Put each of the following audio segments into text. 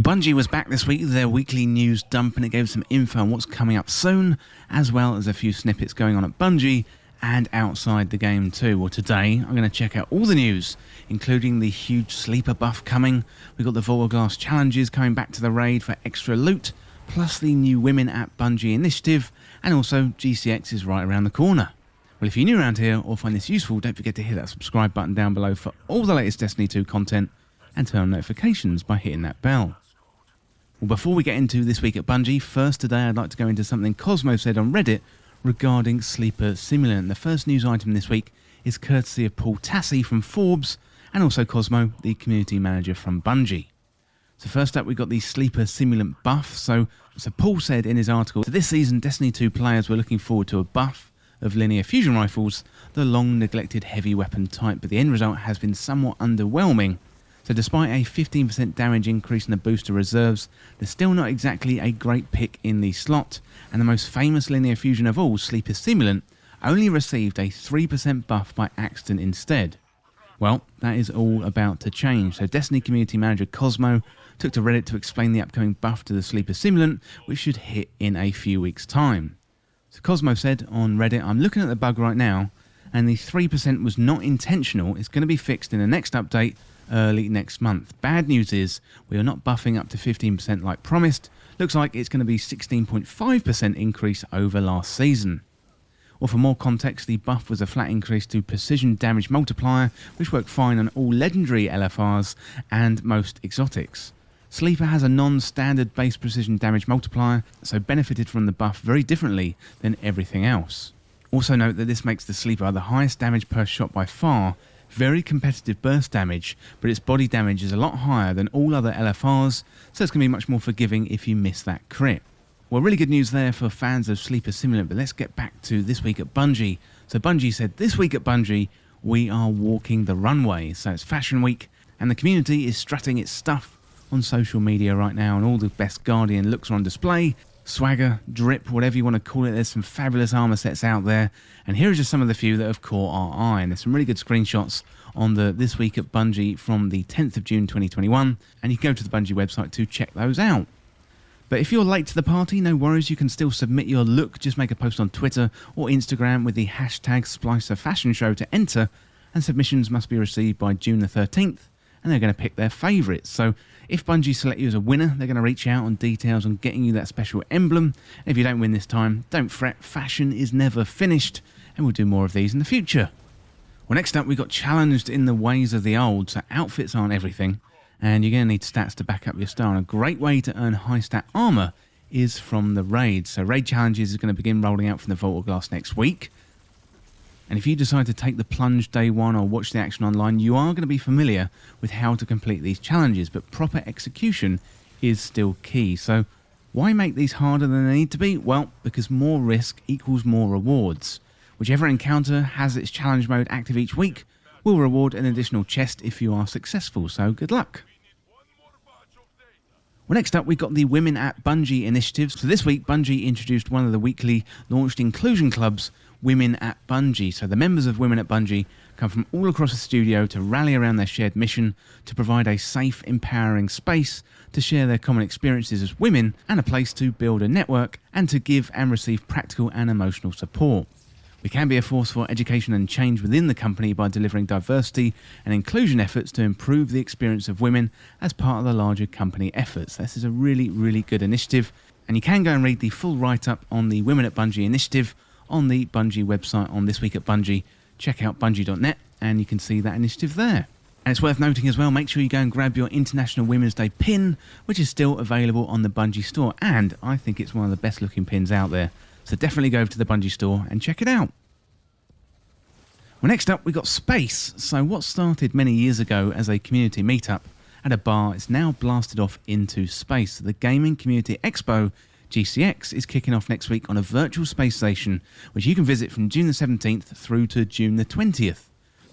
Well, Bungie was back this week with their weekly news dump, and it gave some info on what's coming up soon, as well as a few snippets going on at Bungie and outside the game too. Well, today I'm going to check out all the news, including the huge sleeper buff coming. We've got the VOG challenges coming back to the raid for extra loot, plus the new Women at Bungie initiative, and also GCX is right around the corner. Well, if you're new around here or find this useful, don't forget to hit that subscribe button down below for all the latest Destiny 2 content, and turn on notifications by hitting that bell. Well, before we get into this week at Bungie, first today I'd like to go into something Cosmo said on Reddit regarding Sleeper Simulant. The first news item this week is courtesy of Paul Tassi from Forbes, and also Cosmo, the community manager from Bungie. So first up, we've got the Sleeper Simulant buff. So Paul said in his article, so this season Destiny 2 players were looking forward to a buff of linear fusion rifles, the long neglected heavy weapon type, but the end result has been somewhat underwhelming. So despite a 15% damage increase in the booster reserves, they're still not exactly a great pick in the slot, and the most famous linear fusion of all, Sleeper Simulant, only received a 3% buff by accident instead. Well, that is all about to change. So Destiny community manager Cosmo took to Reddit to explain the upcoming buff to the Sleeper Simulant, which should hit in a few weeks' time. So Cosmo said on Reddit, I'm looking at the bug right now, and the 3% was not intentional. It's going to be fixed in the next update, early next month. Bad news is we are not buffing up to 15% like promised. Looks like it's going to be 16.5% increase over last season. Well, for more context, the buff was a flat increase to precision damage multiplier, which worked fine on all legendary LFRs and most exotics. Sleeper has a non-standard base precision damage multiplier, so benefited from the buff very differently than everything else. Also note that this makes the Sleeper the highest damage per shot by far, very competitive burst damage, but its body damage is a lot higher than all other LFRs, so it's going to be much more forgiving if you miss that crit. Well, really good news there for fans of Sleeper Simulant, but let's get back to this week at Bungie. So Bungie said, this week at Bungie, we are walking the runway. So it's Fashion Week, and the community is strutting its stuff on social media right now, and all the best Guardian looks are on display. Swagger, drip, whatever you want to call it. There's some fabulous armor sets out there, and here are just some of the few that have caught our eye. And there's some really good screenshots on the This Week at Bungie from the 10th of June 2021, and you can go to the Bungie website to check those out. But if you're late to the party, no worries, you can still submit your look. Just make a post on Twitter or Instagram with the hashtag #SplicerFashionShow to enter, and submissions must be received by June the 13th, and they're going to pick their favourites. So if Bungie select you as a winner, they're going to reach out on details on getting you that special emblem. And if you don't win this time, don't fret, fashion is never finished, and we'll do more of these in the future. Well, next up, we got challenged in the ways of the old, so outfits aren't everything, and you're going to need stats to back up your star, and a great way to earn high stat armour is from the raid. So raid challenges is going to begin rolling out from the Vault of Glass next week. And if you decide to take the plunge day one or watch the action online, you are going to be familiar with how to complete these challenges, but proper execution is still key. So why make these harder than they need to be? Well, because more risk equals more rewards. Whichever encounter has its challenge mode active each week will reward an additional chest if you are successful, so good luck. Well, next up, we've got the Women at Bungie initiative. So this week, Bungie introduced one of the weekly launched inclusion clubs, Women at Bungie. So the members of Women at Bungie come from all across the studio to rally around their shared mission to provide a safe, empowering space to share their common experiences as women, and a place to build a network and to give and receive practical and emotional support. We can be a force for education and change within the company by delivering diversity and inclusion efforts to improve the experience of women as part of the larger company efforts. This is a really, really good initiative, and you can go and read the full write-up on the Women at Bungie initiative on the Bungie website on This Week at Bungie. Check out bungie.net and you can see that initiative there. And it's worth noting as well, make sure you go and grab your International Women's Day pin, which is still available on the Bungie store, and I think it's one of the best looking pins out there. So definitely go over to the Bungie store and check it out. Well, next up, we got Space. So what started many years ago as a community meetup at a bar is now blasted off into space. So the Gaming Community Expo, GCX, is kicking off next week on a virtual space station, which you can visit from June the 17th through to June the 20th.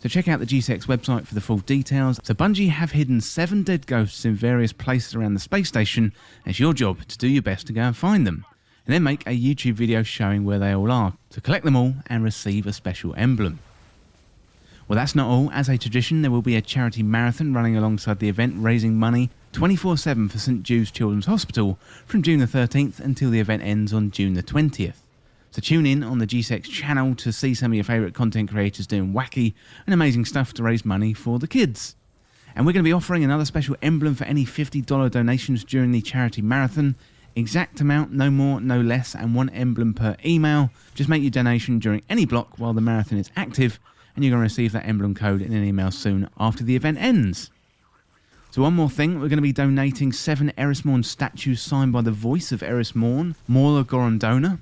So check out the GCX website for the full details. So Bungie have hidden 7 dead ghosts in various places around the space station, and it's your job to do your best to go and find them, and then make a YouTube video showing where they all are, to collect them all and receive a special emblem. Well, that's not all. As a tradition, there will be a charity marathon running alongside the event, raising money 24/7 for St Jude's Children's Hospital from June the 13th until the event ends on June the 20th. So tune in on the GCX channel to see some of your favourite content creators doing wacky and amazing stuff to raise money for the kids. And we're going to be offering another special emblem for any $50 donations during the charity marathon. Exact amount, no more, no less, and one emblem per email. Just make your donation during any block while the marathon is active, and you're going to receive that emblem code in an email soon after the event ends. So one more thing, we're going to be donating 7 Erisman statues signed by the voice of Erisman, Morla Gorondona.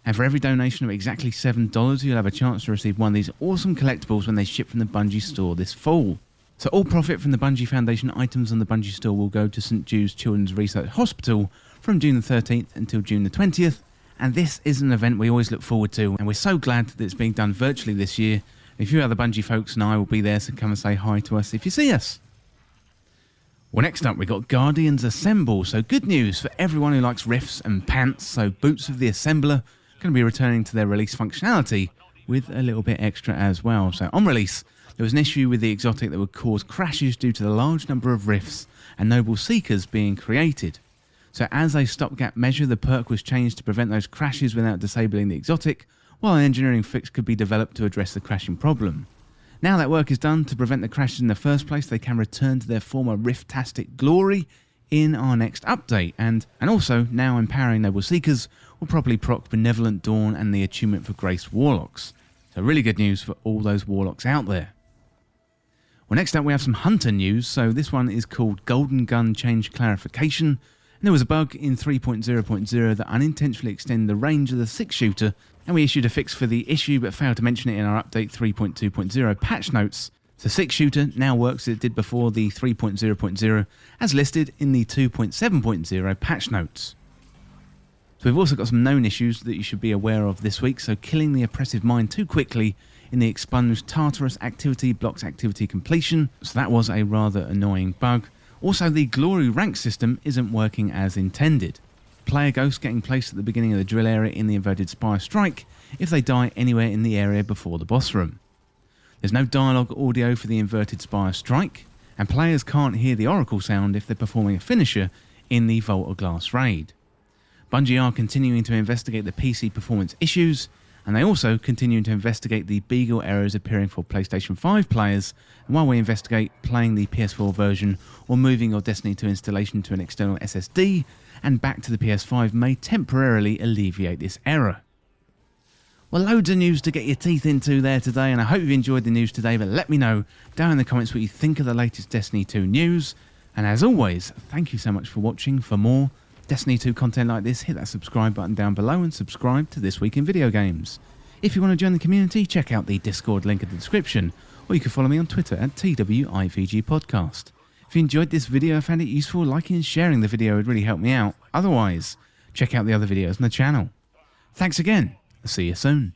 And for every donation of exactly $7, you'll have a chance to receive one of these awesome collectibles when they ship from the Bungie store this fall. So all profit from the Bungie Foundation items on the Bungie store will go to St Jude's Children's Research Hospital from June the 13th until June the 20th. And this is an event we always look forward to, and we're so glad that it's being done virtually this year. A few other Bungie folks and I will be there, so come and say hi to us if you see us. Well, next up, we got Guardians Assemble. So good news for everyone who likes riffs and pants. So Boots of the Assembler going to be returning to their release functionality with a little bit extra as well. So on release, there was an issue with the exotic that would cause crashes due to the large number of rifts and noble seekers being created. So as a stopgap measure, the perk was changed to prevent those crashes without disabling the exotic, while an engineering fix could be developed to address the crashing problem. Now that work is done, to prevent the crashes in the first place, they can return to their former rift-tastic glory in our next update. And also, now empowering Noble Seekers will properly proc Benevolent Dawn and the Attunement for Grace Warlocks. So really good news for all those Warlocks out there. Well, next up we have some Hunter news. So this one is called Golden Gun Change Clarification. And there was a bug in 3.0.0 that unintentionally extended the range of the 6-shooter, and we issued a fix for the issue but failed to mention it in our update 3.2.0 patch notes. So 6-shooter now works as it did before the 3.0.0 as listed in the 2.7.0 patch notes. So we've also got some known issues that you should be aware of this week. So killing the oppressive mind too quickly in the expunged Tartarus activity blocks activity completion. So that was a rather annoying bug. Also, the glory rank system isn't working as intended. Player ghosts getting placed at the beginning of the drill area in the inverted spire strike if they die anywhere in the area before the boss room. There's no dialogue audio for the inverted spire strike, and players can't hear the oracle sound if they're performing a finisher in the Vault of Glass raid. Bungie are continuing to investigate the PC performance issues, and they also continue to investigate the Beagle errors appearing for PlayStation 5 players, and while we investigate, playing the PS4 version or moving your Destiny 2 installation to an external SSD and back to the PS5 may temporarily alleviate this error. Well, loads of news to get your teeth into there today, and I hope you've enjoyed the news today, but let me know down in the comments what you think of the latest Destiny 2 news. And as always, thank you so much for watching. For more Destiny 2 content like this, hit that subscribe button down below and subscribe to This Week in Video Games. If you want to join the community, check out the Discord link in the description, or you can follow me on Twitter at TWIVG Podcast. If you enjoyed this video and found it useful, liking and sharing the video would really help me out. Otherwise, check out the other videos on the channel. Thanks again. I'll see you soon.